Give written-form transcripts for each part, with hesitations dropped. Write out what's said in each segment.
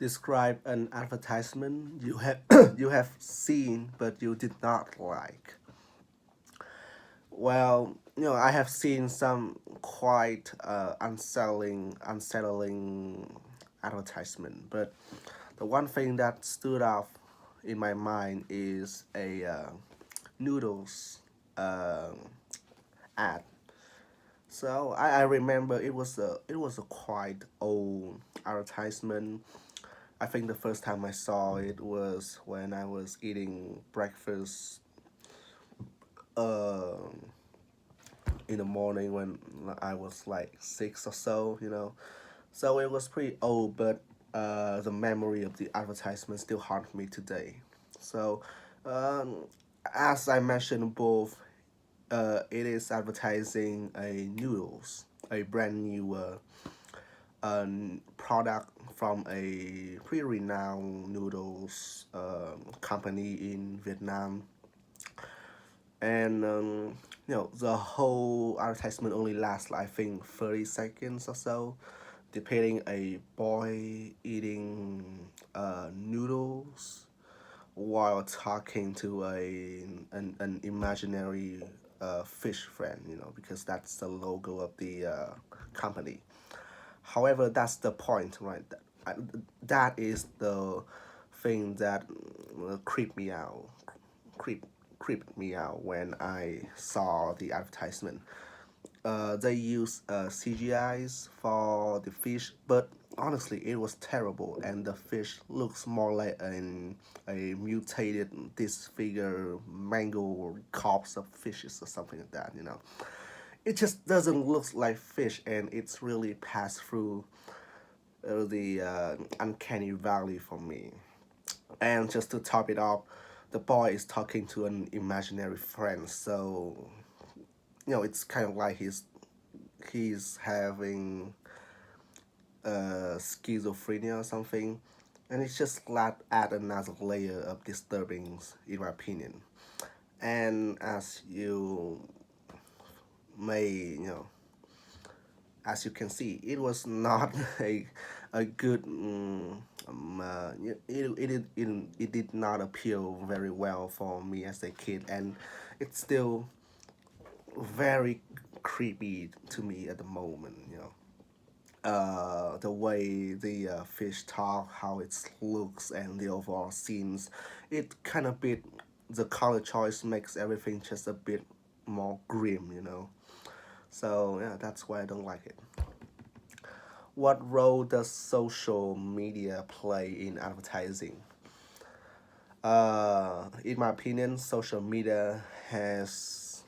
Describe an advertisement you have you have seen but you did not like. Well, I have seen some quite unsettling advertisement, but the one thing that stood out in my mind is a noodles uh, ad. So I remember it was a quite old advertisement. I think the first time I saw it was when I was eating breakfast uh, in the morning when I was like 6 or so. So it was pretty old, but the memory of the advertisement still haunts me today. So, um, as I mentioned above, it is advertising a noodles, a brand new product from a pretty renowned noodles company in Vietnam. And the whole advertisement only lasts, I think, 30 seconds or so, depicting a boy eating noodles while talking to an imaginary fish friend, because that's the logo of the company. However, that's the point, right? That is the thing that creeped me out, creep creeped me out when I saw the advertisement. They use CGIs for the fish, but honestly, it was terrible, and the fish looks more like a mutated, disfigured mango corpse of fishes or something like that. It just doesn't look like fish, and it's really passed through the uncanny valley for me. And just to top it off, the boy is talking to an imaginary friend, so it's kind of like he's having schizophrenia or something, and it's just add another layer of disturbing, in my opinion. And may you know as you can see, it was not a good. It did not appeal very well for me as a kid, and it's still very creepy to me at the moment. The way the fish talk, how it looks, and the overall scenes, it kind of bit the color choice makes everything just a bit more grim. So yeah, that's why I don't like it. What role does social media play in advertising? In my opinion, social media has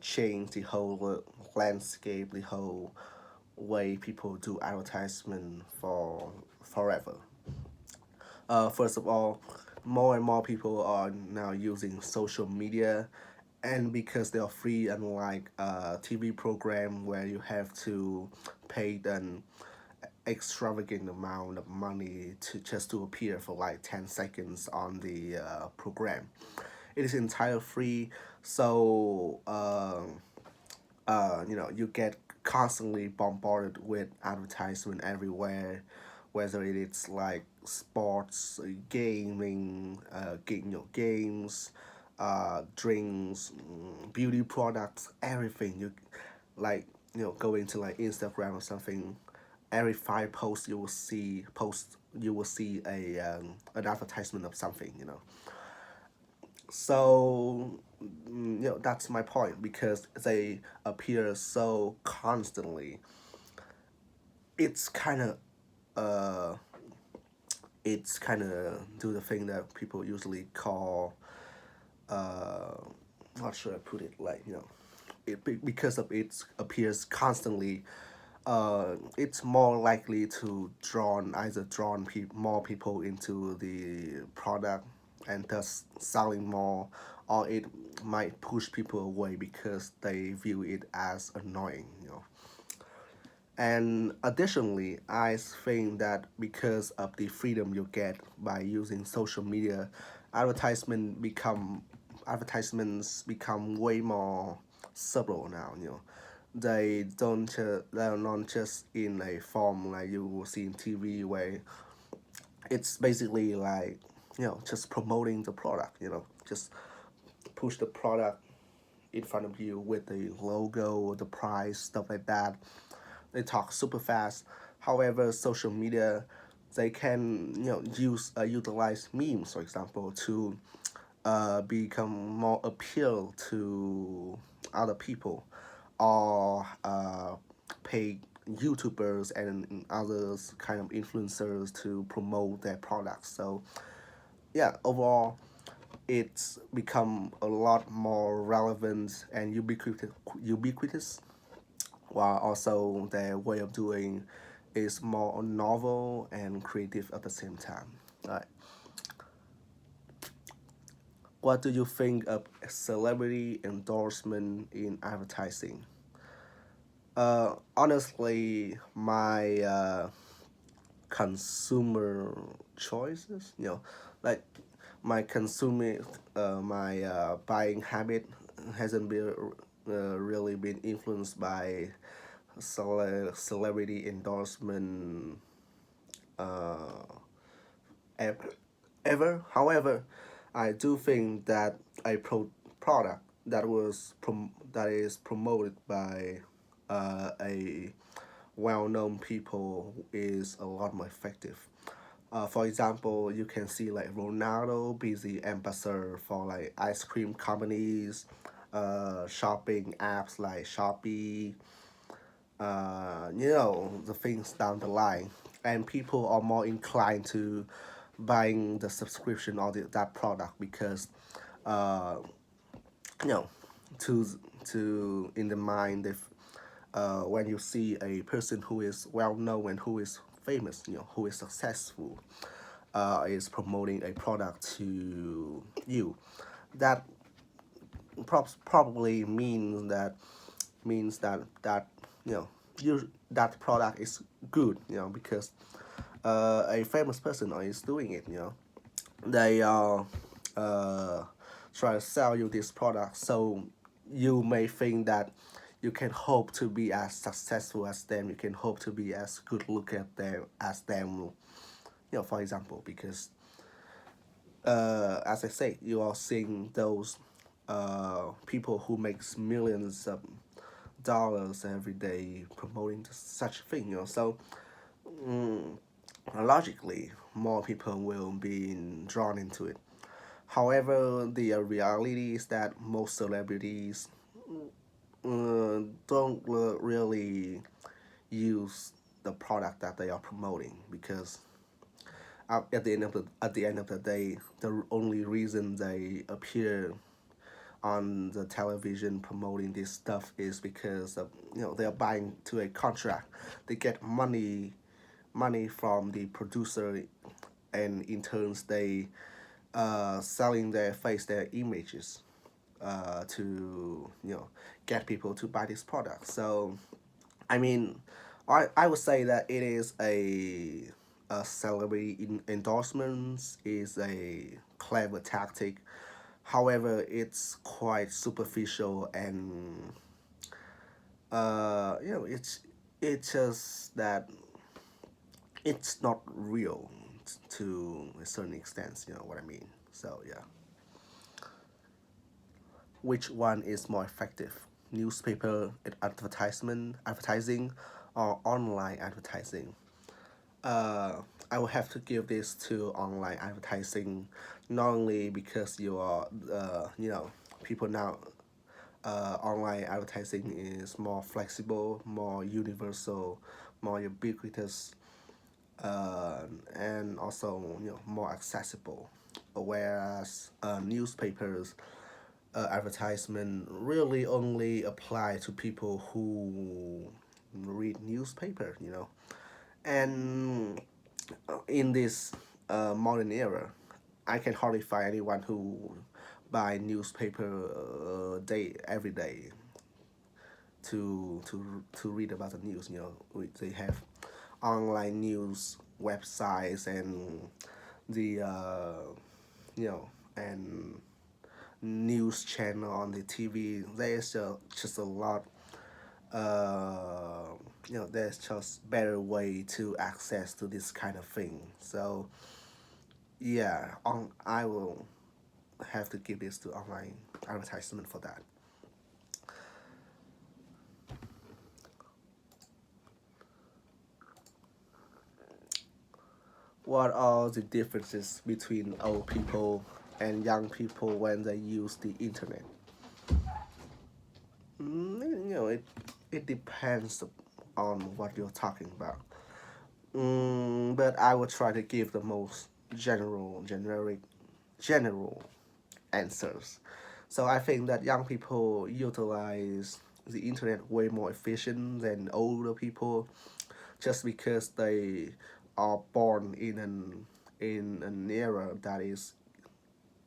changed the whole landscape, the whole way people do advertisement for forever. First of all, more and more people are now using social media, and because they are free, unlike a TV program where you have to pay an extravagant amount of money to appear for like 10 seconds on the program. It is entirely free, so you get constantly bombarded with advertisement everywhere, whether it is like sports, gaming, games, drinks, beauty products, everything. Go into like Instagram or something. Every five posts you will see a an advertisement of something. So that's my point, because they appear so constantly. It's kind of uh do the thing that people usually call uh how should I put it, like because of it appears constantly. It's more likely to drawn more people into the product, and thus selling more, or it might push people away because they view it as annoying. And additionally, I think that because of the freedom you get by using social media, advertisement become advertisements become way more subtle now. They're not just in a form like you will see in TV, where it's basically like, just promoting the product, just push the product in front of you with the logo, the price, stuff like that. They talk super fast. However, social media, they can utilize memes, for example, to become more appeal to other people, or pay YouTubers and others kind of influencers to promote their products. So yeah, overall, it's become a lot more relevant and ubiquitous, while also their way of doing is more novel and creative at the same time. Right. What do you think of celebrity endorsement in advertising? Honestly, my consumer choices, like my consumer, my buying habit hasn't been really been influenced by celebrity endorsement uh, ever. However, I do think that a product that is promoted by a well-known people is a lot more effective. For example, you can see like Ronaldo be the ambassador for like ice cream companies, shopping apps like Shopee, the things down the line, and people are more inclined to buying the subscription or that product because, uh, you know, to in the mind, if when you see a person who is well known and who is famous, who is successful, is promoting a product to you, that probably means that that product is good, because a famous person is doing it, they are uh, try to sell you this product, so you may think that you can hope to be as successful as them, you can hope to be as good look at them as them, for example, because as I say, you are seeing those people who makes millions of dollars every day promoting such a thing, so mm, logically more people will be drawn into it. However, the reality is that most celebrities don't really use the product that they are promoting, because at the end of the day, the only reason they appear on the television promoting this stuff is because of, they're buying to a contract. They get money from the producer, and in turns they selling their face, their images, to get people to buy this product. So I mean, I would say that it is a celebrity endorsements is a clever tactic. However, it's quite superficial, and it's just that it's not real to a certain extent. You know what I mean? So yeah, which one is more effective? Newspaper advertising, or online advertising? uh, I will have to give this to online advertising, not only because you are, people now, online advertising is more flexible, more universal, more ubiquitous, and also more accessible. Whereas newspapers advertisement really only apply to people who read newspaper, and in this modern era, I can hardly find anyone who buy newspaper day every day to read about the news. They have online news websites, and the you know and news channel on the TV. There's just a lot. There's just better way to access to this kind of thing. So Yeah, I will have to give this to online advertisement for that. What are the differences between old people and young people when they use the internet? It depends on what you're talking about. But I will try to give the most general answers. So I think that young people utilize the internet way more efficient than older people, just because they are born in an era that is,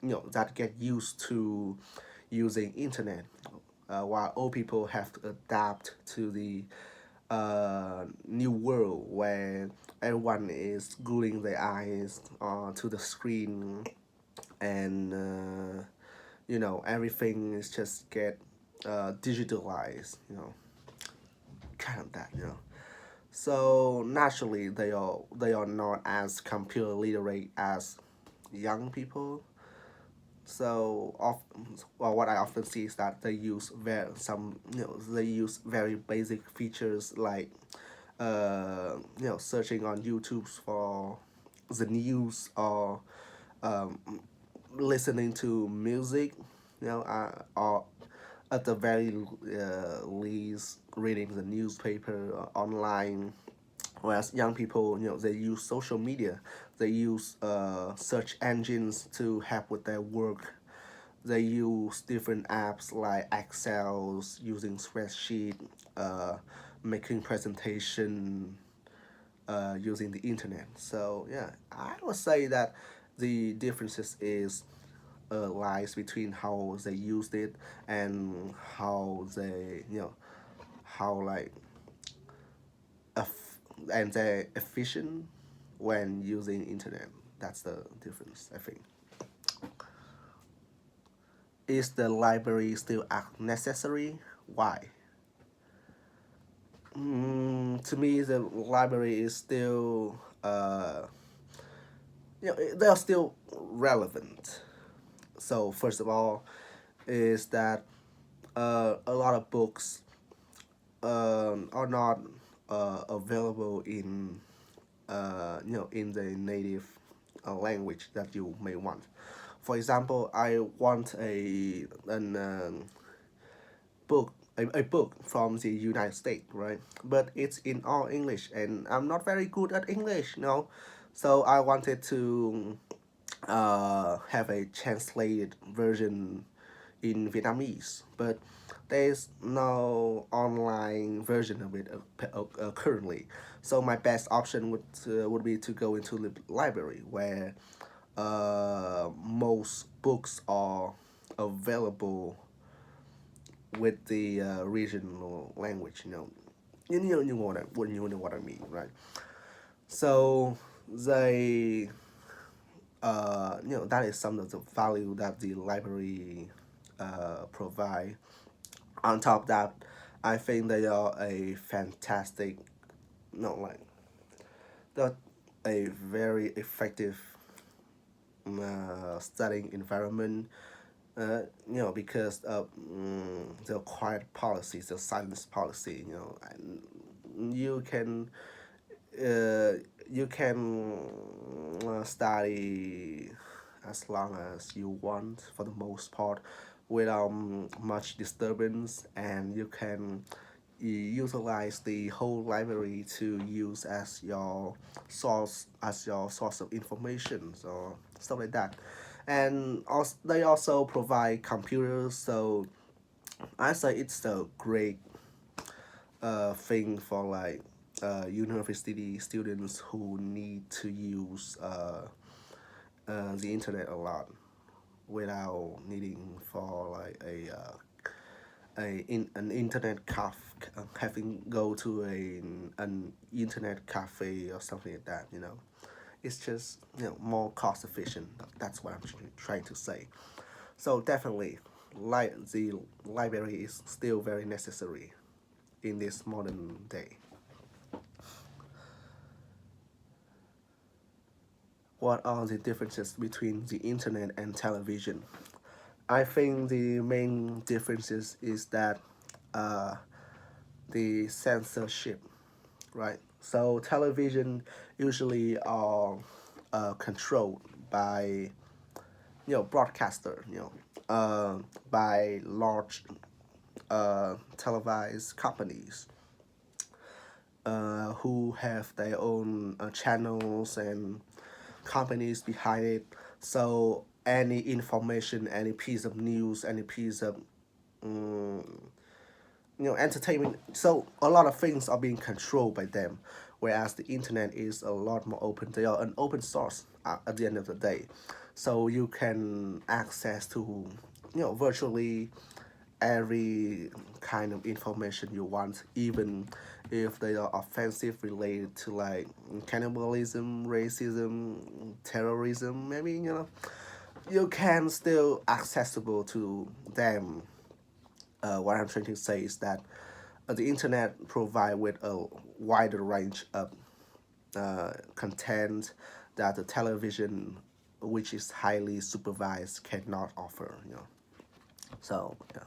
that get used to using internet, while old people have to adapt to the new world where everyone is gluing their eyes to the screen, and everything is just get digitalized, kind of that. So naturally, they are not as computer literate as young people. So well, what I often see is that they use very basic features like searching on YouTube for the news, or um, listening to music, or at the very least reading the newspaper online. Whereas young people, they use social media, they use search engines to help with their work. They use different apps like Excel's, using spreadsheet, making presentation, using the internet. So yeah, I would say that the differences is lies between how they used it, and how they how like eff- and they're efficient when using internet. That's the difference, I think. Is the library still necessary? Why? To me, the library is still, they're still relevant. So first of all, is that a lot of books are not available in the native language that you may want. For example, I want a book from the United States, right? But it's in all English, and I'm not very good at English, So I wanted to have a translated version in Vietnamese, but there's no online version of it currently. So my best option would be to go into the library, where most books are available with the regional language. You know what I mean, right? So they that is some of the value that the library provide. On top of that, I think they are a fantastic, no, like, they're a very effective studying environment. Because of the quiet policies, the silence policy. And uh, you can study as long as you want, for the most part, without much disturbance, and you can utilize the whole library to use as your source of information, or stuff like that. And also, they also provide computers, so I say it's a great thing for, like, university students who need to use the internet a lot without needing for, like, an internet having go to an internet cafe or something like that. It's just, more cost efficient. That's what I'm trying to say. So definitely, the library is still very necessary in this modern day. what are the differences between the internet and television? I think the main differences is that uh, the censorship, right? So television usually are controlled by broadcaster, by large televised companies who have their own channels and companies behind it. So any information, any piece of news, any piece of entertainment. So a lot of things are being controlled by them, whereas the internet is a lot more open. They are an open source at the end of the day, so you can access to virtually every kind of information you want, even if they are offensive, related to like cannibalism, racism, terrorism. Maybe you can still accessible to them. What I'm trying to say is that the internet provide with a wider range of content that the television, which is highly supervised, cannot offer. So yeah.